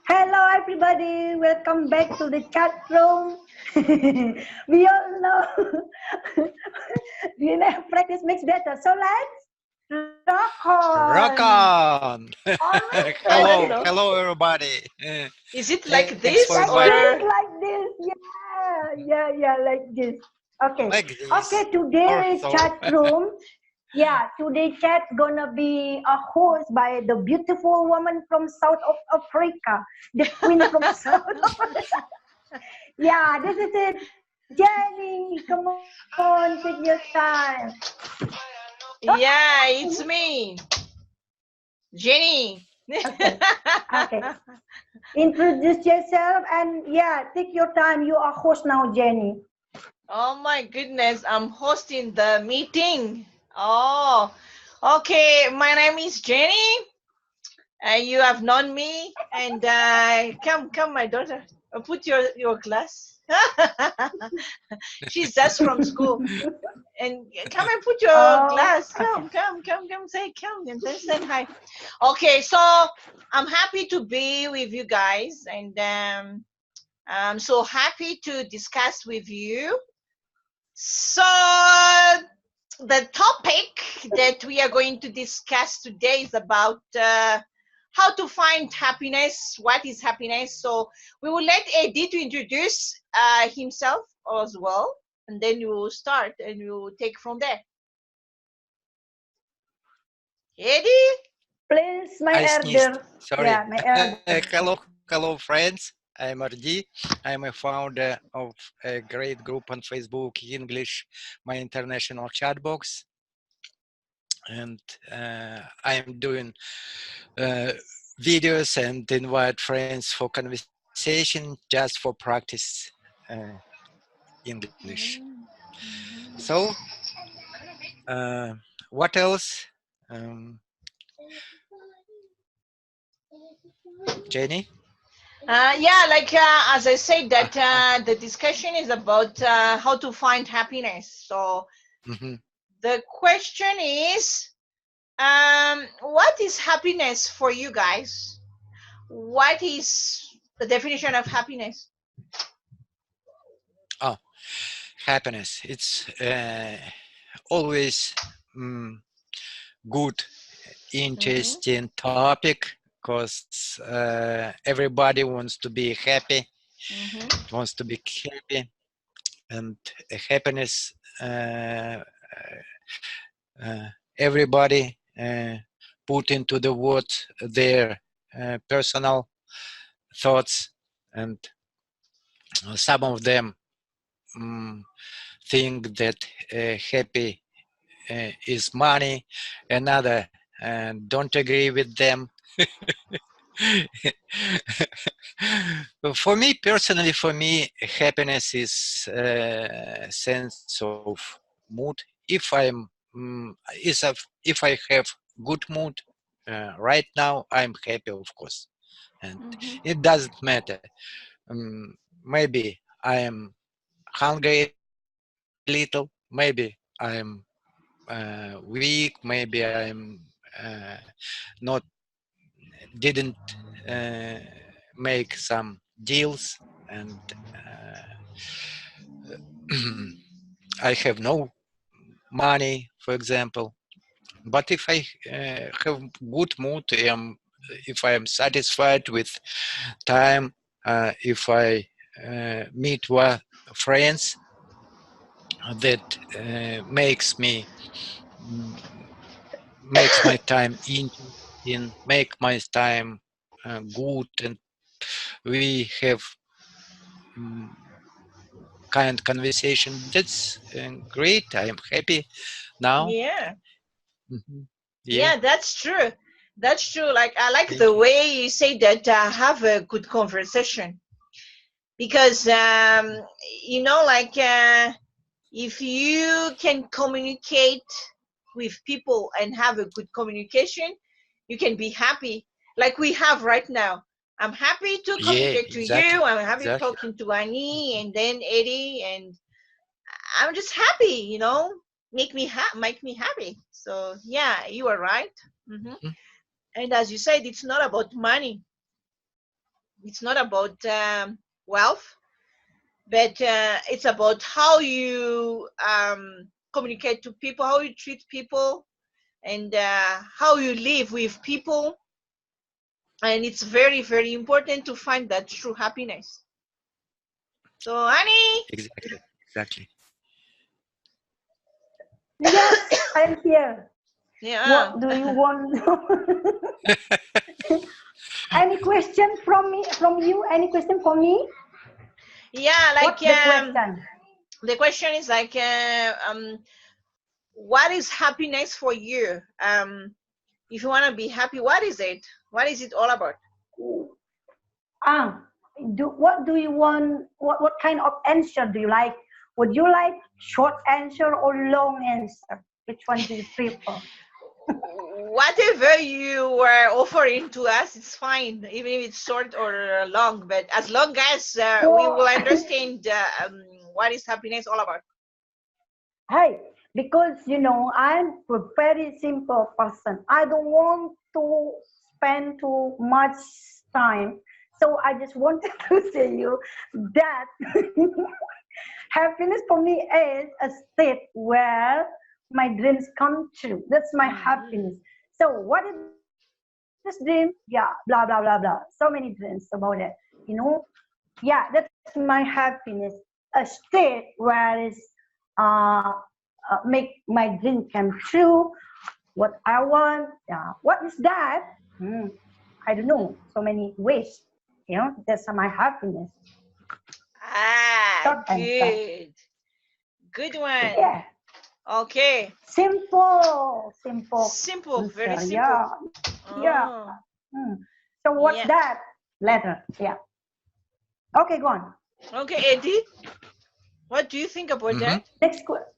Hello everybody, welcome back to the chat room. We all know practice makes better. So let's rock Rock on. on! I don't Hello, know. hello everybody. Is it like Thanks for this inviting Like or? me. this, like this. Yeah, like this. Okay. Like this, Okay, or today so. chat room. Yeah, today chat gonna be a host by the beautiful woman from South of Africa, the queen from South of Africa. Yeah, this is it. Jenny, come on, take your time. Yeah, it's me, Jenny. Okay, okay. Introduce yourself and yeah, take your time. You are host now, Jenny. Oh my goodness, I'm hosting the meeting. Oh, okay. My name is Jenny. You have known me, and come, my daughter. Put your glass. She's just from school, and come and put your Oh, glass. okay. Come, say come and then say hi. Okay, so I'm happy to be with you guys, and I'm so happy to discuss with you. So the topic that we are going to discuss today is about how to find happiness. What is happiness? So we will let Eddie to introduce himself as well, and then you will start and you will take from there. Eddie? Please, my I sneezed. elder. Sorry. Yeah, my elder. Hello, friends. I'm RD. I'm a founder of a great group on Facebook, English, my international chat box, and I'm doing uh, videos and invite friends for conversation just for practice English. So, uh, what else? Um, Jenny? Yeah, like as I said, Ah, that the discussion is about how to find happiness. So mhm. the question is, what is happiness for you guys? What is the definition of happiness? Oh, happiness. It's always good, Mm-hmm. interesting topic because everybody wants to be happy, Mm-hmm. wants to be happy, and happiness. Everybody put into the word their personal thoughts, and some of them um, think that happy is money, another don't agree with them. For me personally, for me happiness is sense of mood. If I'm if I have good mood right now, I'm happy, of course, and Mm-hmm. it doesn't matter. Maybe I am hungry a little, maybe I'm weak, maybe I'm not didn't uh, make some deals, and I have no money, for example. But if I have good mood, if I am satisfied with time, if I meet friends that mm, makes my time interesting, make my time good, and we have mm, kind conversation. That's great. I am happy now. Yeah. Mhm. Yeah, Yeah, that's true. That's true. Like I like thank the you. way you say that have a good conversation because like if you can communicate with people and have a good communication, you can be happy like we have right now. I'm happy to Yeah, communicate to you. exactly, I'm happy exactly. talking to Annie and then Eddie, and I'm just happy, make me happy. So yeah, you are right. Hmm. Mhm. And as you said, it's not about money. it's not about wealth, but it's about how you communicate to people, how you treat people, and how you live with people. And it's very, very important to find that true happiness. So, Annie? Exactly. Yes, I'm here. Yeah. What do you want? Any question from me? From you? Any question for me? Yeah, like What's the question? the question is like, what is happiness for you? If you want to be happy, what is it? What is it all about? What do you want? What kind of answer do you like? Would you like short answer or long answer? Which one do you prefer? Whatever you were offering to us, it's fine, even if it's short or long. But as long as we will understand what is happiness all about. Hey, because I'm a very simple person. I don't want to spend too much time. So I just wanted to say you that happiness for me is a state where my dreams come true. That's my happiness. So what is this dream? Yeah, blah blah blah blah. So many dreams about it. Yeah, that's my happiness. A state where is uh, make my dream come true. What I want. Yeah, what is that? I don't know. So many ways. That's my happiness. Short answer. Good. Good one. Yeah. Okay. Simple. Simple, very Answer. simple. Yeah. Oh, So what's yeah. that? Letter. Yeah. Okay, go on. Okay, Eddie, what do you think about that? Next question.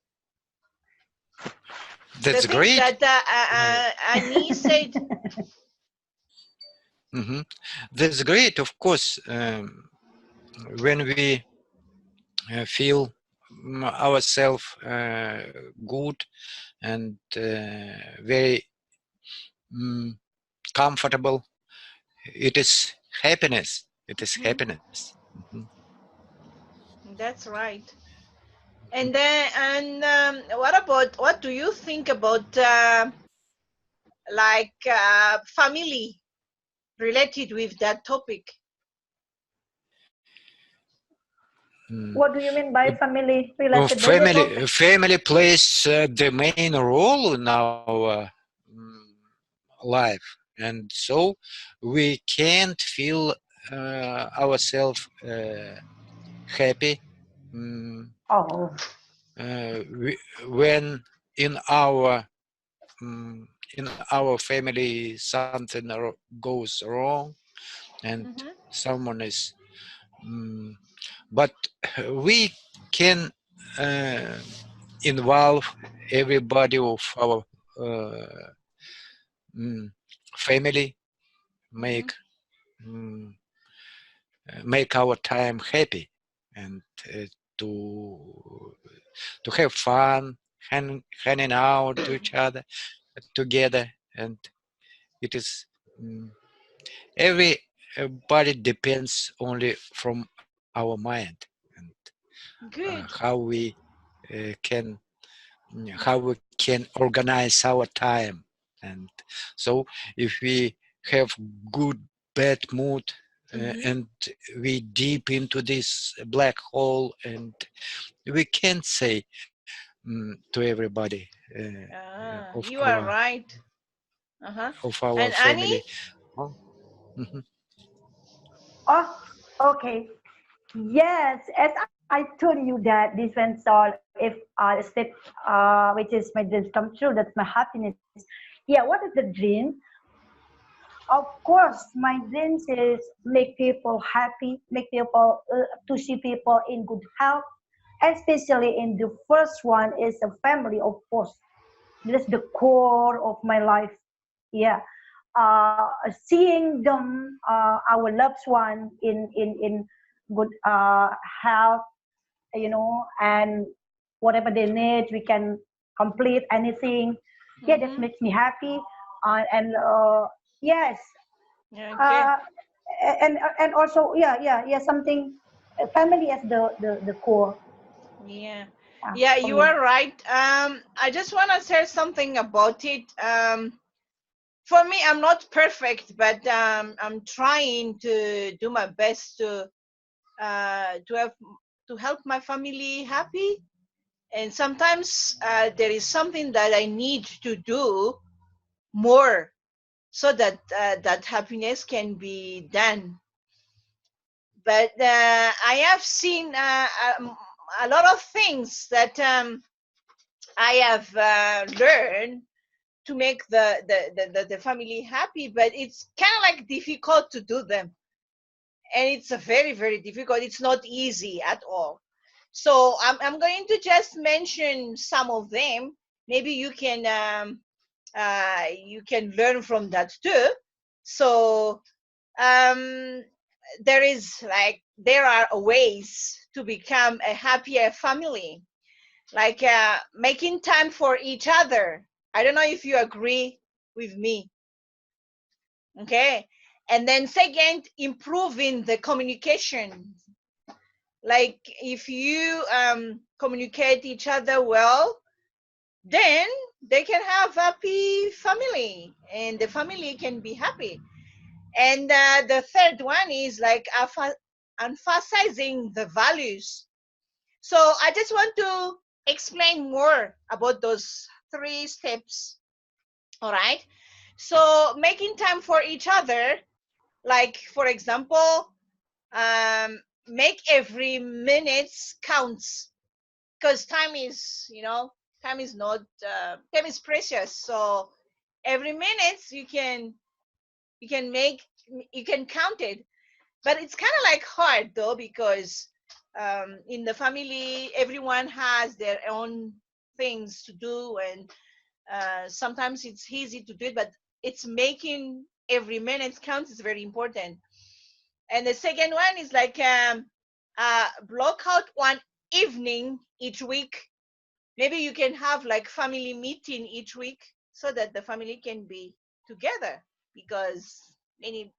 That's The things great. that Annie said. That's great. Of course, when we feel ourselves good and very comfortable, it is happiness. It is happiness. That's right. And then, what do you think about family related with that topic? What do you mean by family related? Family plays the main role in our life, and so we can't feel ourselves happy Oh. when in our family something goes wrong and someone is but we can involve everybody of our family, make our time happy, and to have fun, hanging out to each other together, and it is everybody depends only from our mind and Good. can how we can organize our time. And so if we have good bad mood and we deep into this black hole, and we can't say to everybody of You are right. And family. Annie? Oh, okay. Yes, as I told you that this one all if state which is my dreams come true, that's my happiness. Yeah, what is the dream? Of course, my dreams is make people happy, make people to see people in good health, especially in the first one is a family, of course. That's the core of my life. Yeah, seeing them, our loved one in good health, and whatever they need, we can complete anything. Yeah, that makes me happy. And yes, Okay. and also something, family as the core. Yeah. Yeah, Yeah, for you me. are right. I just want to say something about it. For me, I'm not perfect, but I'm trying to do my best to have to help my family happy. And sometimes there is something that I need to do more so that that happiness can be done. But I have seen a lot of things that I have learned to make the family happy, but it's kind of like difficult to do them, and it's a very very difficult. It's not easy at all. So I'm going to just mention some of them. Maybe you can learn from that too. So um, there are ways to become a happier family, like making time for each other. I don't know if you agree with me. Okay. And then second, improving the communication. Like if you communicate each other well, then they can have happy family and the family can be happy. And the third one is like emphasizing the values. So I just want to explain more about those 3 steps. All right. So making time for each other, like for example, make every minute counts, because time is not time is precious. So every minute you can make you can count it. But it's kind of like hard though, because in the family everyone has their own things to do, and sometimes it's easy to do it, but it's making every minute count is very important. And the second one is like block out one evening each week. Maybe you can have like family meeting each week so that the family can be together, because many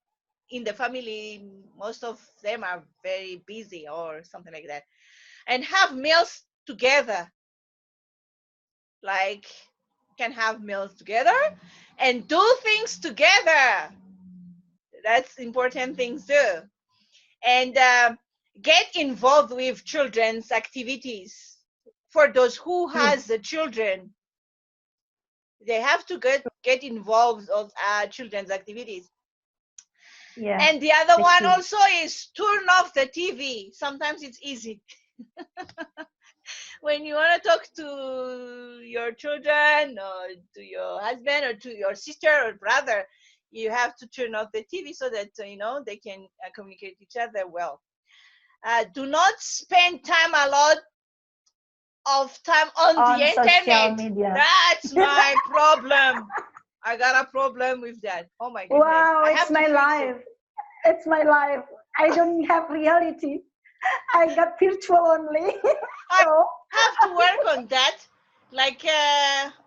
in the family, most of them are very busy or something like that. And have meals together, like can have meals together and do things together. That's important things too. And get involved with children's activities. For those who True. has the children, they have to get involved of children's activities. Yeah, And the other that's one true. also is turn off the TV. Sometimes it's easy when you want to talk to your children or to your husband or to your sister or brother. You have to turn off the TV so that they can communicate each other well. Do not spend time a lot of time on the On social internet. media. That's my problem. I got a problem with that. Oh my goodness. Wow, I it's have to my fix it. life. It's my life. I don't have reality. I got virtual only. I So, have to work on that. Like,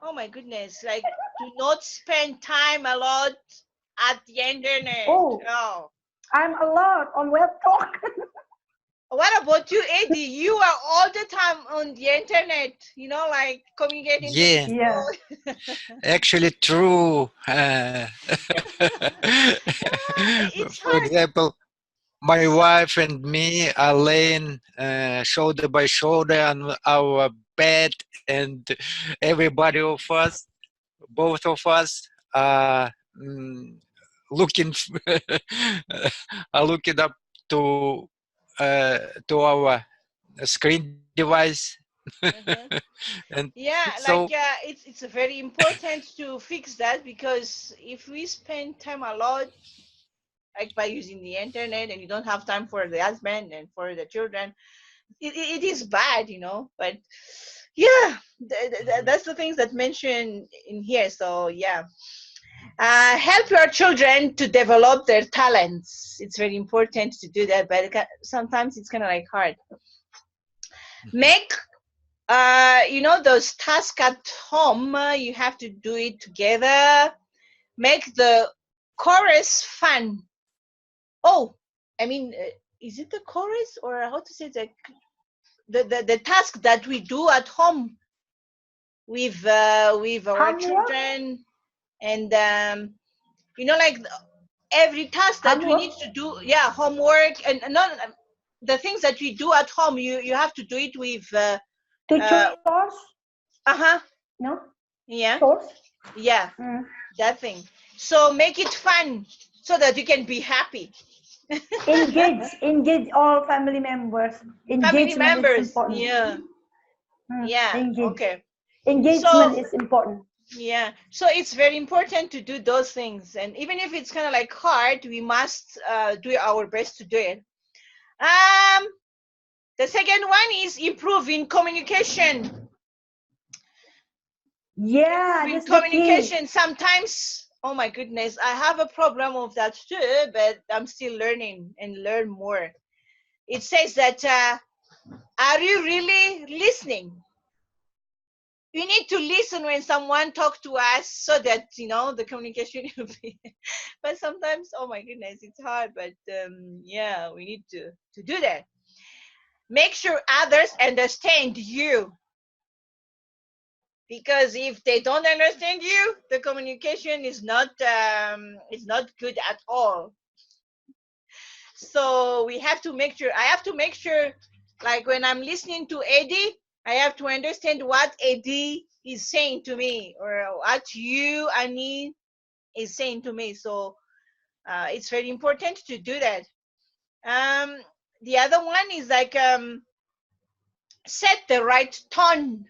oh my goodness. Like, do not spend time a lot at the internet. oh, Oh. I'm a lot on web talk. What about you, Eddie? You are all the time on the internet, like communicating to Yeah, Yeah. people. actually true. It's For hard. example, my wife and me are laying shoulder by shoulder on our bed, and everybody of us, both of us, are looking are looking up to to our screen device, Uh-huh. and Yeah, so like it's very important to fix that, because if we spend time a lot like by using the internet and you don't have time for the husband and for the children, it is bad. But yeah, that's the things that mentioned in here. So yeah, help your children to develop their talents. It's very important to do that, but sometimes it's kind of like hard. Make those tasks at home, you have to do it together. Make the chorus fun. Oh, I mean, is it the chorus or how to say the task that we do at home with our Homework? children, and like every task that we need Homework? to do, yeah, homework, and not the things that we do at home. You have to do it with To uh chores? uh-huh, No? yeah, Chores? yeah, Mm. that thing. So make it fun so that you can be happy. Engage all family members. Family Engagement is members, important. yeah, yeah, Engage. okay. So Engagement is important. yeah, so it's very important to do those things, and even if it's kind of like hard, we must do our best to do it. The second one is improve in communication. Yeah, Improve in that's the key. communication. Sometimes, oh my goodness, I have a problem of that too, but I'm still learning and learn more. It says that, are you really listening? We need to listen when someone talks to us so that the communication will be. But sometimes, oh my goodness, it's hard. But yeah, we need to do that. Make sure others understand you, because if they don't understand you, the communication is not good at all. So we have to make sure. I have to make sure, like when I'm listening to Eddie, I have to understand what Eddie is saying to me, or what you, Annie, is saying to me. So it's very important to do that. Um, the other one is like, set the right tone.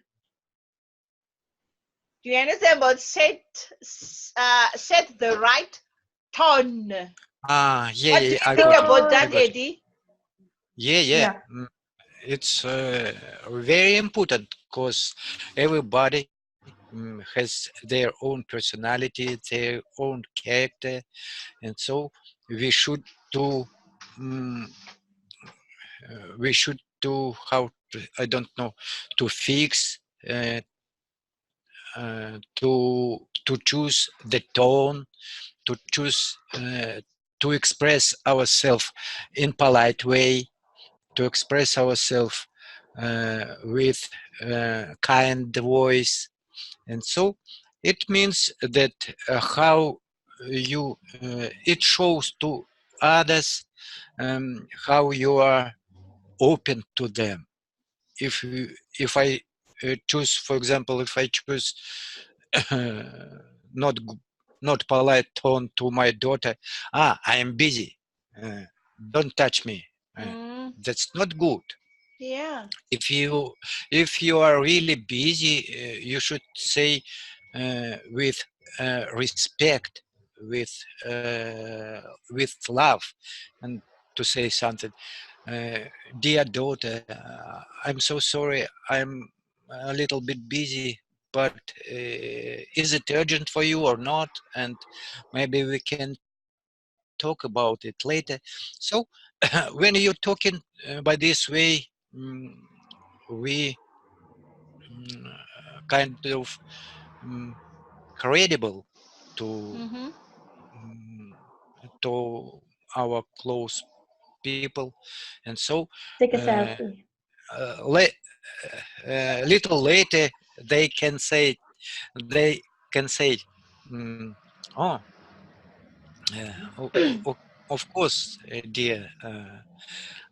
Do you understand about set the right tone? Yeah, What do yeah, you I think got you. about I that, got you. Eddie? Yeah, yeah. Yeah. It's very important because everybody has their own personality, their own character, and so we should do mm, we should do how to, I don't know, to fix to choose the tone, to choose to express ourselves in polite way, to express ourselves with kind voice, and so it means that how you it shows to others how you are open to them. If I choose, for example, if I choose not not polite tone to my daughter, I am busy, uh, don't touch me, Mm, that's not good. yeah. If you are really busy, you should say with respect, with with love, and to say something, uh, dear daughter, I'm so sorry, I'm a little bit busy, but is it urgent for you or not? And maybe we can talk about it later. So when you're talking by this way, mm, we kind of mm, credible to Mm-hmm. mm, to our close people, and so Take a uh, selfie. le- little later they can say mm, oh of course, dear,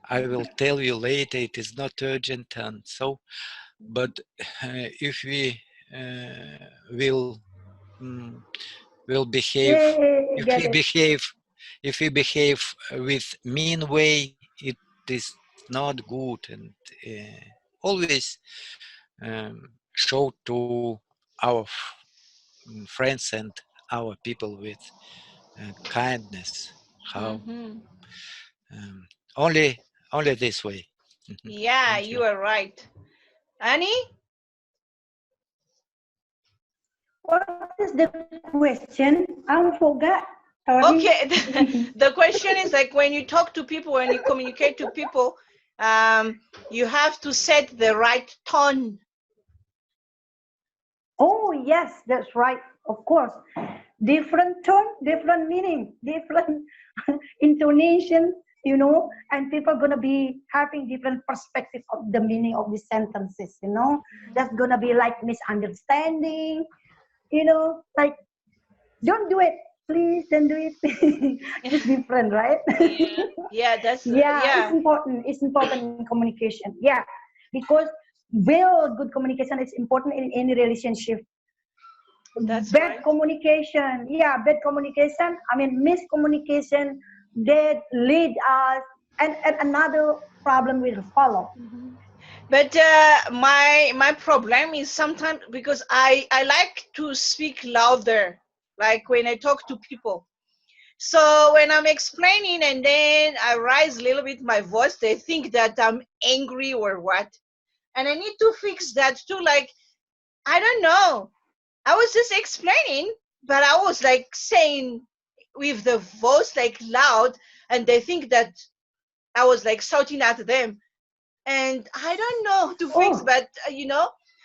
I will tell you later, it is not urgent, and so, but if we will mm, will behave, Yay, if get we it. behave if we behave with mean way, it is not good, and always show to our friends and our people with kindness, how Mm-hmm. um, only only this way. Yeah, Thank you. you are right. Annie? What is the question? I forgot. Sorry. Okay, the question is like, when you talk to people, when you communicate to people, you have to set the right tone. Oh, yes, that's right. Of course. different tone, different meaning, different intonation, you know, and people are gonna be having different perspectives of the meaning of the sentences, you know. That's gonna be like misunderstanding, you know, like don't do it, please don't do it. It's different, right? Yeah, that's Yeah, it's important. It's important in communication. Yeah, because real good communication is important in any relationship. That's Bad right. communication, yeah, bad communication. I mean, miscommunication that lead us, and another problem will follow. But my problem is sometimes because I like to speak louder, like when I talk to people. So when I'm explaining and then I raise a little bit my voice, they think that I'm angry or what. And I need to fix that too. Like, I don't know. I was just explaining, but I was like saying with the voice like loud, and they think that I was like shouting at them. And I don't know to fix, Oh, but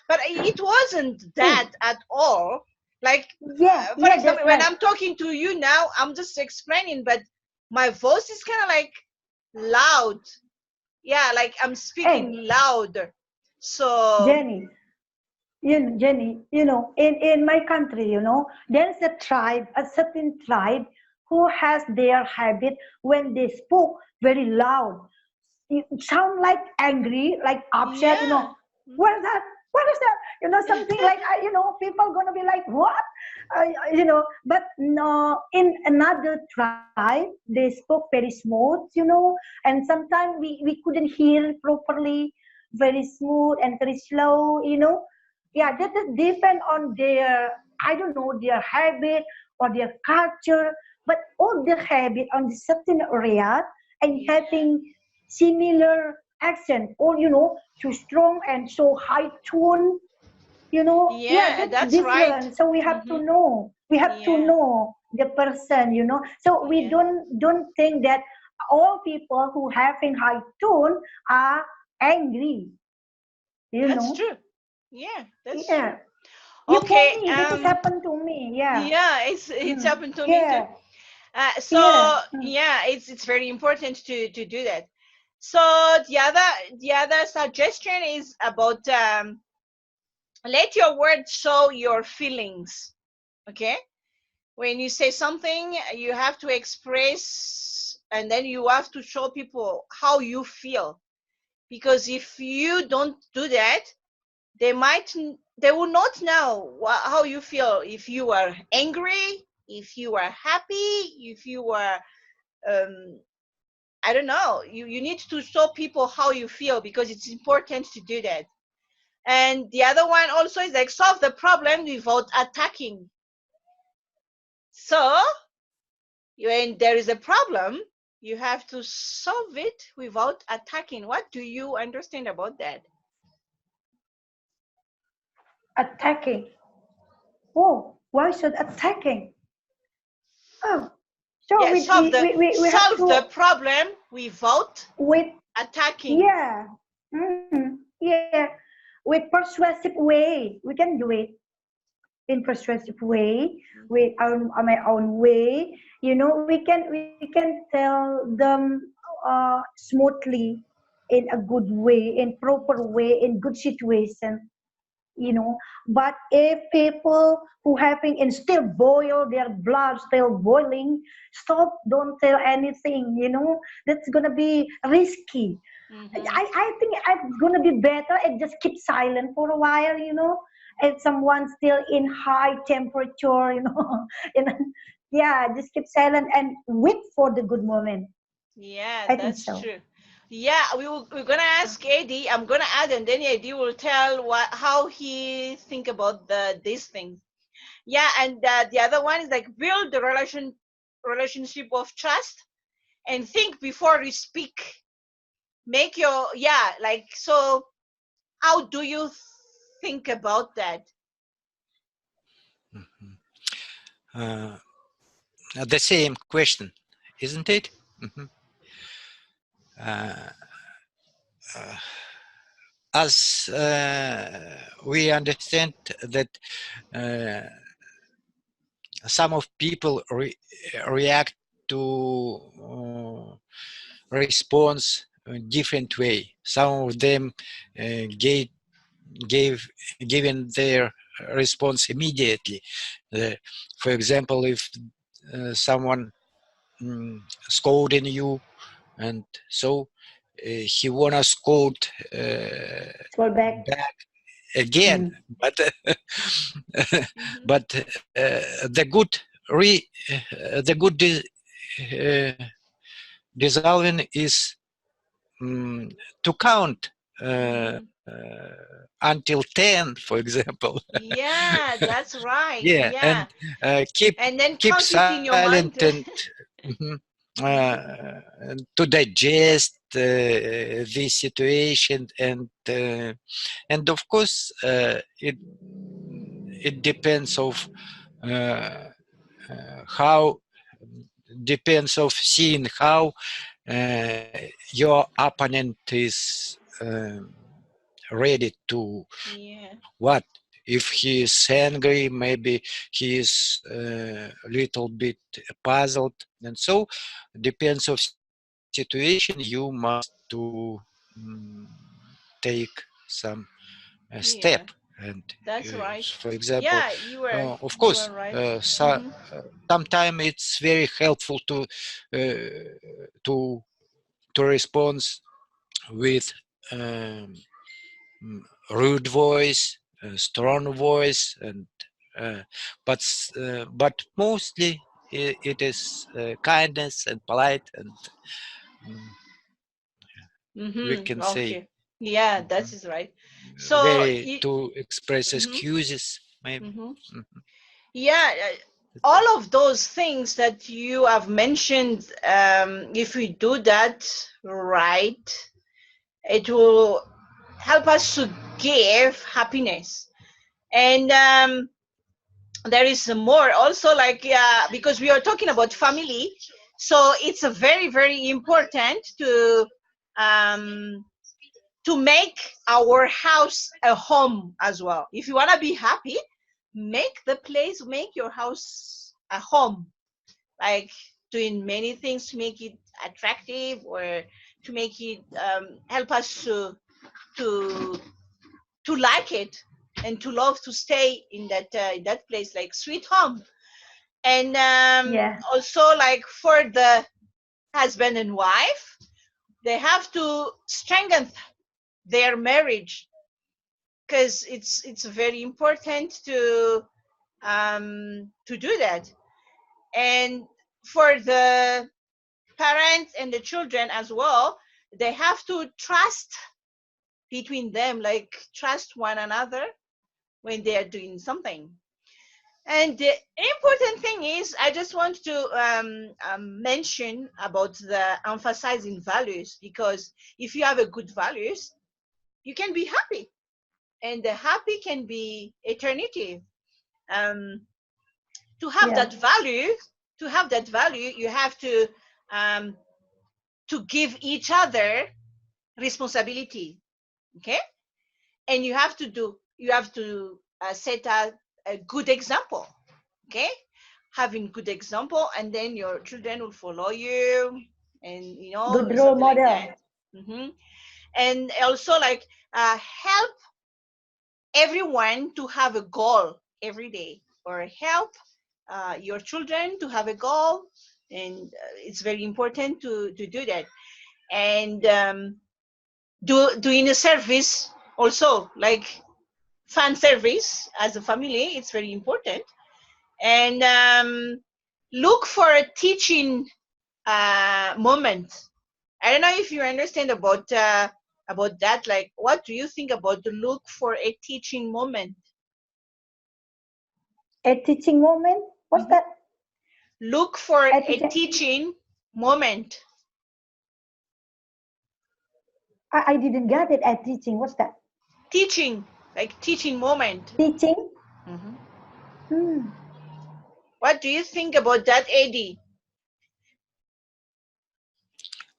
but it wasn't oh, that at all. Like, yeah, for yeah, that's example, when right. I'm talking to you now, I'm just explaining, but my voice is kind of like loud. Yeah, like I'm Hey, speaking loud. So Jenny, Jenny, you know, in my country, you know, there's a tribe, a certain tribe who has their habit when they spoke very loud. You sound like angry, like upset, you yeah. know. What is that? What is that? You know, something like, you know, people gonna be like, what? You know, but no, in another tribe, they spoke very smooth, you know, and sometimes we couldn't hear properly, very smooth and very slow, you know. Yeah, that is depend on their, I don't know, their habit or their culture, but all the habit on the certain area and Yeah. having similar accent or you know too strong and so high tone, you know, yeah, Yeah, that's that's right. different. So we have to Mm-hmm. know, we have to Yeah. know the person, you know. So we Yeah. don't think that all people who having high tone are angry, you That's know. true. Yeah, that's true. Yeah, you for Okay. me, this has happened to me. Yeah. Yeah, it's Mm. happened to me too. Yeah, So yeah. Mm. yeah, it's very important to do that. So the other suggestion is about let your words show your feelings. Okay, when you say something, you have to express, and then you have to show people how you feel. Because if you don't do that, they will not know how you feel. If you are angry, if you are happy, if you are um, I don't know. You need to show people how you feel because it's important to do that. And the other one also is like solve the problem without attacking. So when there is a problem, you have to solve it without attacking. What do you understand about that? Attacking. Oh, why should attacking? Oh, so Yeah, we have solve to the problem without with, attacking. yeah, yeah, with persuasive way. We can do it in persuasive way, with our my own way. You know, we can tell them smoothly, in a good way, in proper way, in good situation, you know. But if people who having and still boil, their blood still boiling, stop, don't tell anything, you know. That's gonna be risky. Mm-hmm. I think it's gonna be better and just keep silent for a while, you know. If someone's still in high temperature, you know, and yeah, just keep silent and wait for the good moment. Yeah, I think that's so. true. Yeah, we're gonna ask Eddie. I'm gonna add, and then Eddie will tell how he think about these things. Yeah, and the other one is like build the relationship of trust and think before you speak. Make your like so. How do you think about that? Mhm. Uh, the same question, isn't it? Mhm. Uh, uh, as we understand that uh, some of people react to response a different way. Some of them given their response immediately. For example, if someone scolding you, and so he wanna scold back. again, but but the good dissolving is to count until 10, for example. Yeah, that's right. Yeah, Yeah. and keep And then keep count it in your mind. silent and to digest the situation, and of course it depends of how depends of seeing how your opponent is ready to what. If he is angry, maybe he is a little bit puzzled, and so depends of situation. You must to take some step, and That's right. for example, Yeah, of course, right. sometimes it's very helpful to respond with rude voice, strong voice, and but mostly it is kindness and polite, and we can say Yeah, that is right. So very to express excuses, maybe. Yeah, all of those things that you have mentioned, if we do that right, it will help us to give happiness. And there is more also, like, because we are talking about family, so it's a very, very important to make our house a home as well. If you want to be happy, make your house a home, like doing many things to make it attractive, or to make it help us to like it, and to love to stay in that place, like sweet home. And also, like, for the husband and wife, they have to strengthen their marriage, because it's very important to do that. And for the parents and the children as well, they have to trust between them, like trust one another when they are doing something. And the important thing is, I just want to mention about the emphasizing values, because if you have a good values, you can be happy, and the happy can be eternity. To have that value, you have to give each other responsibility, okay? And you have to set a good example, okay? Having good example, and then your children will follow you, and good role model. like that. And also, like, help everyone to have a goal every day, or help your children to have a goal. And it's very important to do that. And doing a service also, like fan service as a family, it's very important. And look for a teaching moment. I don't know if you understand about that. Like, what do you think about the look for a teaching moment? A teaching moment? What's that? Look for a teaching moment. I didn't get it. A teaching. What's that? Teaching, like teaching moment. Teaching? What do you think about that, Eddie?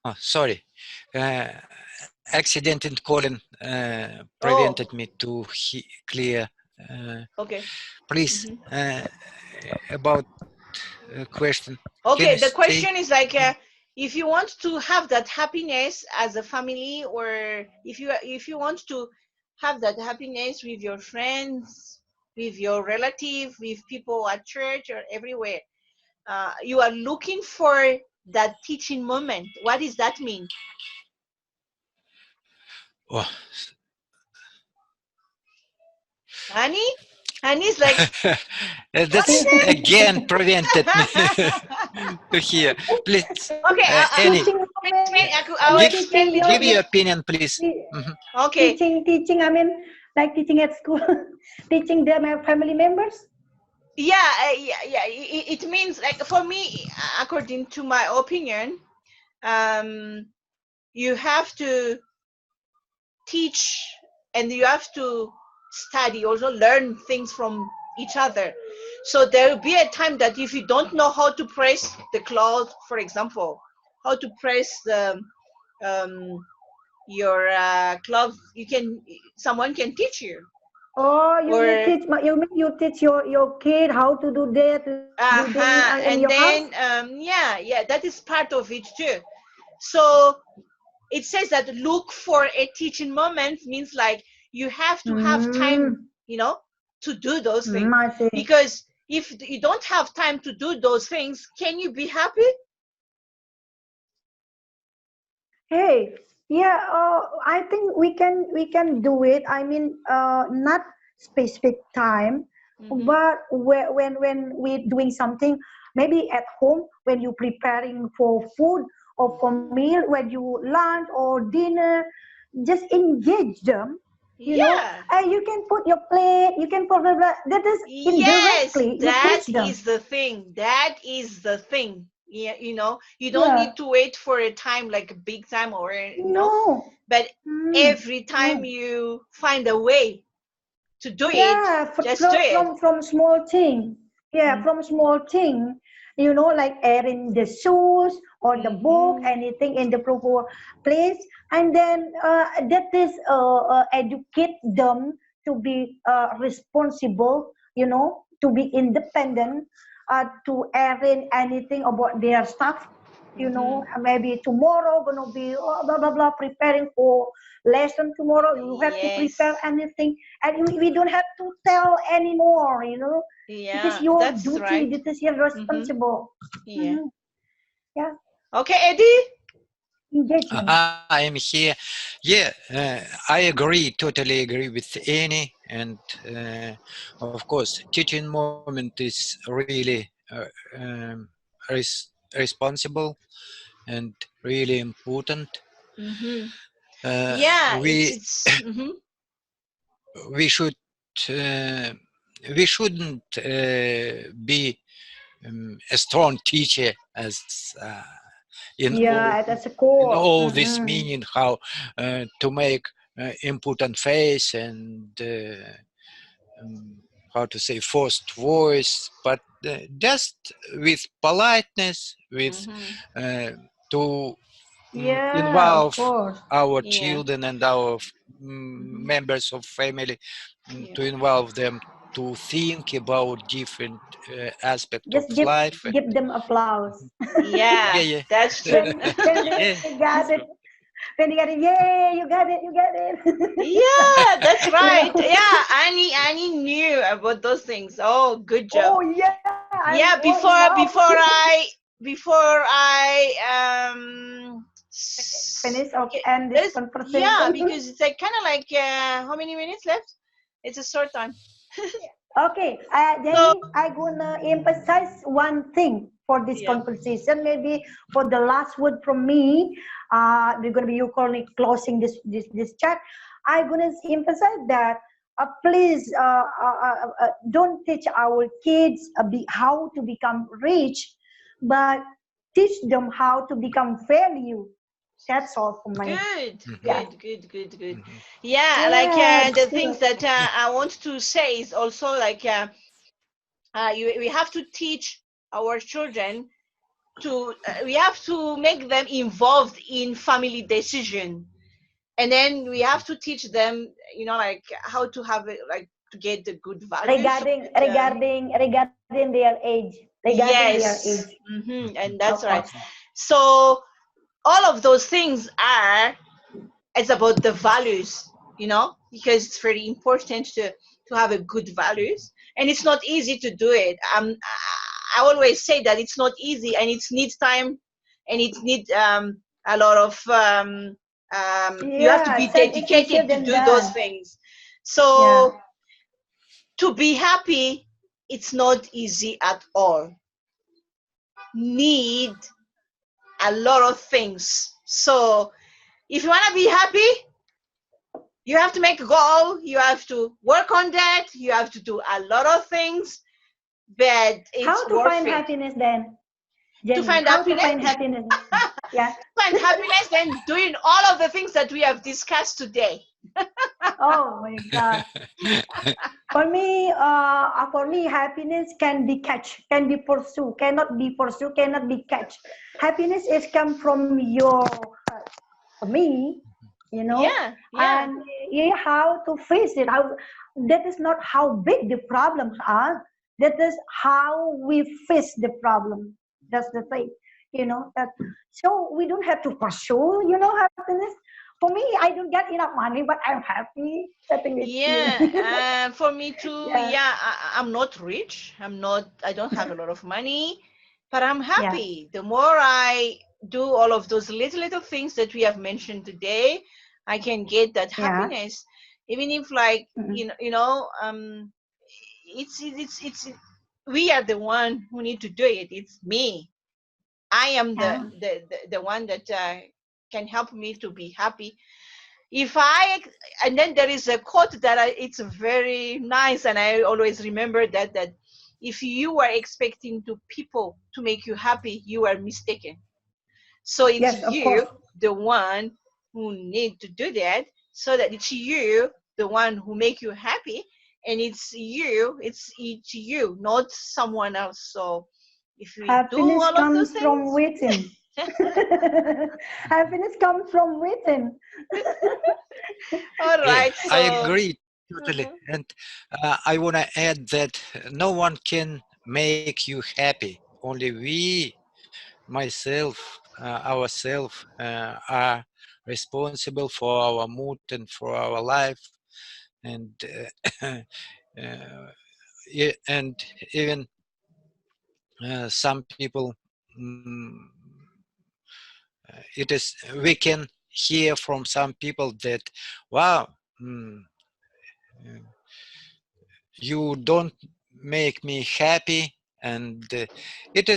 Oh, sorry. Accident in calling prevented me to clear. Okay. Please about question. Okay, you the say? question is like, if you want to have that happiness as a family, or if you want to have that happiness with your friends, with your relative, with people at church or everywhere, you are looking for that teaching moment. What does that mean? Oh. Annie's like, That's again prevented me to hear. Please, okay, Annie, Teaching I will give explain with give you. your opinion, please. Okay. teaching. I mean, like teaching at school, teaching them family members. Yeah, it means, like, for me, according to my opinion, you have to teach, and you have to study, also learn things from each other. So there will be a time that if you don't know how to press the cloth, for example, how to press the your cloth, someone can teach you. Oh, you Or teach you teach your kid how to do that, to do this in your and house. then yeah, that is part of it too. So it says that look for a teaching moment, means like you have to have time, to do those things. I see. Because if you don't have time to do those things, can you be happy? Hey, yeah, I think we can do it. I mean, not specific time, but when we're doing something, maybe at home when you're preparing for food or for meal, when you lunch or dinner, just engage them. Yeah. And you can put your plate. You can put that is Yes, indirectly you that teach them. is the thing. That is the thing. Yeah, you don't Yeah. need to wait for a time, like a big time, or No. but every time No. you find a way to do it, Yeah, just do it. from small thing. Yeah, Mm. from small thing. Like airing the shoes or the book, Mhm. anything in the proper place, and then that is educate them to be responsible. To be independent, to airing anything about their stuff. Mhm. Maybe tomorrow gonna be blah blah blah preparing for lesson tomorrow. You have to prepare Yes. anything, and we don't have to tell anymore. This is Yeah, your that's duty. right. This is your Mhm. responsible. Yeah. Yeah, Okay, Eddie. engagement. I am here. Yeah, I agree, totally agree with Annie. And of course, teaching moment is really responsible and really important. Mhm. Yeah, We it's. Mhm. we should we shouldn't be a strong teacher as in all Yeah, that's a core. this meaning how to make important face and how to say forced voice, but just with politeness, with Mhm. to Yeah, of involve course. our Yeah. children and our Mhm. members of family, to Yeah. involve them to think about different aspect of Just give life. And give them applause. Yeah, yeah, that's true. when they yeah, got it, so, when they got it, yay! You got it! You got it! Yeah, that's you right. know. Yeah, Annie knew about those things. Oh, good job. Oh yeah, I Yeah, oh now before I finish or okay, end this there's yeah, conversation. because it's like kind of like how many minutes left? It's a short time. Okay, So Jenny, I gonna emphasize one thing for this yeah. conversation. Maybe for the last word from me, we're gonna be you calling closing this chat. I gonna emphasize that please don't teach our kids how to become rich, but teach them how to become value. That's all for me. Good, Yeah. good, good, good, good. mhm. Yeah, like Yeah, the that's things it. that I want to say is also like we have to teach our children to we have to make them involved in family decision, and then we have to teach them, like how to have it, like to get the good values. Regarding their age. Regarding their Yes. age. And that's Of right. course. So all of those things it's about the values, because it's very important to have a good values, and it's not easy to do it. I always say that it's not easy, and it needs time, and it needs a lot of you have to Yeah, be said it's easier dedicated to than do those done. things. Yeah. So to be happy, it's not easy at all. Need a lot of things. So if you want to be happy, you have to make a goal, you have to work on that, you have to do a lot of things, but it's How to worth find it. happiness then, To Jenny? find How to happiness, find happiness? Yeah. find happiness, then doing all of the things that we have discussed today. Oh my God. For me, happiness can be catch, can be pursue, cannot be pursue, cannot be catch. Happiness is come from your heart. For me, Yeah, yeah. and you how to face it. How that is not how big the problems are. That is how we face the problem. That's the thing, that. So we don't have to pursue, happiness. For me, I don't get enough money, but I'm happy. I think it's Yeah, for me too. yeah, Yeah, I'm not rich. I don't have a lot of money, but I'm yeah, happy. The more I do all of those little things that we have mentioned today, I can get that yeah. happiness. Even if, like, Mm-mm. it's we are the one who need to do it. It's me. I am Yeah. the one that can help me to be happy. If I And then there is a quote that it's very nice, and I always remember that if you are expecting to people to make you happy, you are mistaken. So it's Yes, of course. you, the one who need to do that, so that it's you, the one who make you happy, and it's you, not someone else. So if we do Happiness all of those comes from things. within. Happiness comes from within. All Yeah, right, I so agree totally. mhm. And I want to add that no one can make you happy. Only we, myself, ourselves, are responsible for our mood and for our life. And and even some people, mm, it is we can hear from some people that, wow. Uh, you don't make me happy, and it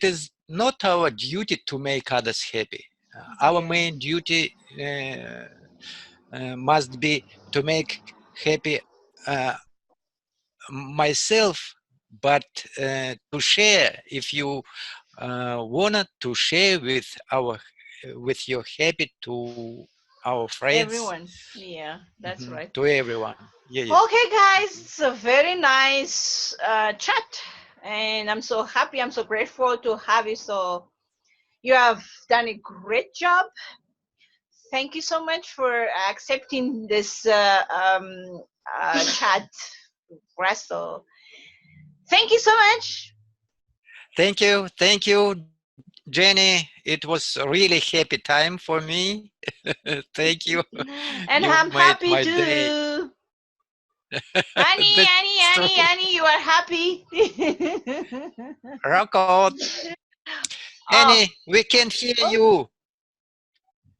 is not our duty to make others happy. Our Yeah. main duty must be to make happy uh, myself, but to share, if you wanted to share with your happy to our friends. Everyone. Yeah, that's right. To everyone. Yeah, yeah. Okay, guys, it's a very nice chat, and I'm so happy. I'm so grateful to have you. So you have done a great job. Thank you so much for accepting this chat, Russell. Thank you so much. Thank you, Jenny. It was a really happy time for me. Thank you. And You I'm made happy my day. too. Annie, Annie, That's true. Annie, Annie, you are happy. Rock on. Oh. Annie, we can hear you.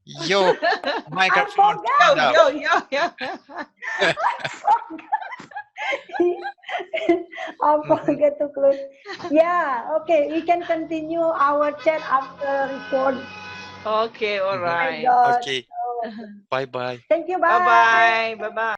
Your I microphone forgot. Yo, turned off. yo, yo, yo. I forgot. I Mhm. forget to close. Yeah, okay. We can continue our chat after record. Okay, all Mhm. My right. God. Okay. Oh, Bye bye. thank you. Bye Bye. bye. Bye bye.